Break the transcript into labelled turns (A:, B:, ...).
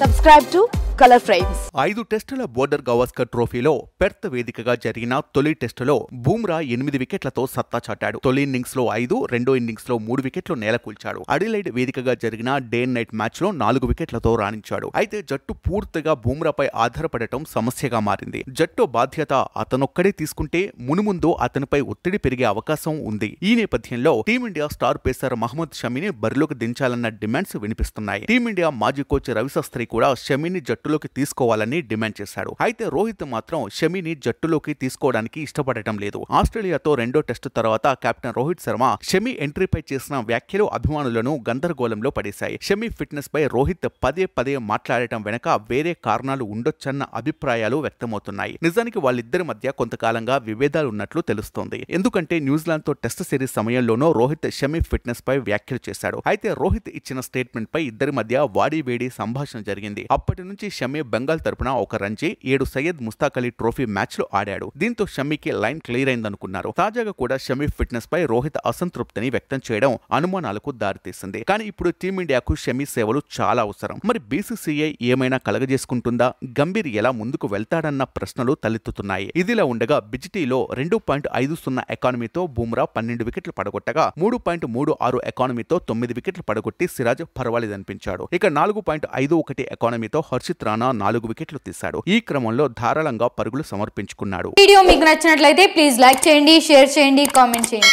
A: Subscribe to Color Frames.
B: 5 టెస్టుల border Gavaskar ట్రోఫీలో Perth వేదికగా జరిగిన తొలి టెస్టులో బూమ్రా 8 వికెట్లతో సత్తా చాటాడు. తొలి ఇన్నింగ్స్ లో 5, రెండో ఇన్నింగ్స్ లో 3 వికెట్లు నేలకూల్చాడు. అడిలైడ్ వేదికగా జరిగిన డే అండ్ నైట్ మ్యాచ్ లో 4 వికెట్లతో రాణించాడు. అయితే జట్టు పూర్తిగా బూమ్రాపై ఆధారపడటం సమస్యగా మారింది. జట్టు బాధ్యత అతనొక్కడే తీసుకుంటే మునుముందు అతనిపై ఒత్తిడి పెరిగే అవకాశం ఉంది. ఈ నేపథ్యంలో టీమిండియా స్టార్ పేసర్ మహమ్మద్ షమీని బరిలోకి దించాలన్న డిమాండ్స్ వినిపిస్తున్నాయి. టీమిండియా మాజీ కోచ్ రవిశాస్త్రి కూడా షమీని జట్టులోకి తీసుకోవాలని డిమాండ్ చేశాడు. అయితే రోహిత్ మాత్రం షమీని జట్టులోకి తీసుకోవడానికి ఇష్టపడటం లేదు. ఆస్ట్రేలియాతో రెండో టెస్టు తర్వాత కెప్టెన్ రోహిత్ శర్మ షమీ ఎంట్రీపై చేసిన వ్యాఖ్యలు అభిమానులను గందరగోళంలో పడేశాయి. షమీ ఫిట్నెస్ పై రోహిత్ పదే మాట్లాడటం వెనక వేరే కారణాలు ఉండొచ్చన్న అభిప్రాయాలు వ్యక్తమవుతున్నాయి. నిజానికి వాళ్ళిద్దరి మధ్య కొంతకాలంగా విభేదాలు ఉన్నట్లు తెలుస్తోంది. ఎందుకంటే న్యూజిలాండ్ తో టెస్ట్ సిరీస్ సమయంలోనూ రోహిత్ షమీ ఫిట్నెస్ పై వ్యాఖ్యలు చేశాడు. అయితే రోహిత్ ఇచ్చిన స్టేట్మెంట్ పై ఇద్దరి మధ్య వాడివేడి సంభాషణ జరిగింది. అప్పటి నుంచి షమీ బెంగాల్ తరపున ఒక రంజీ 7 సయ్యద్ ముస్తాక్ అలీ ట్రోఫీ మ్యాచ్ లో ఆడాడు. దీంతో షమీకి లైన్ క్లియర్ అయిందనుకున్నారు. తాజాగా కూడా షమీ ఫిట్నెస్ పై రోహిత్ అసంతృప్తిని వ్యక్తం చేయడం అనుమానాలకు దారితీసింది. కానీ ఇప్పుడు టీమిండియాకు షమీ సేవలు చాలా అవసరం. మరి బీసీసీఐ ఏమైనా కలగజేసుకుంటుందా? గంభీర్ ఎలా ముందుకు వెళ్తాడన్న ప్రశ్నలు తలెత్తుతున్నాయి. ఇదిలా ఉండగా బిజిటీలో 2.50 ఎకానమీతో బూమ్రా 12 వికెట్లు పడగొట్టగా 3.36 ఎకానమీతో 9 వికెట్లు పడగొట్టి సిరాజ్ పర్వాలేదనిపించాడు. ఇక 4.51 ఎకానమీతో హర్షిత్ రాణా 4 వికెట్లు తీశాడు. ఈ క్రమంలో ధారాళంగా పరుగులు సమర్పించుకున్నాడు.
A: వీడియో మీకు నచ్చినట్లయితే ప్లీజ్ లైక్ చేయండి, షేర్ చేయండి, కామెంట్ చేయండి.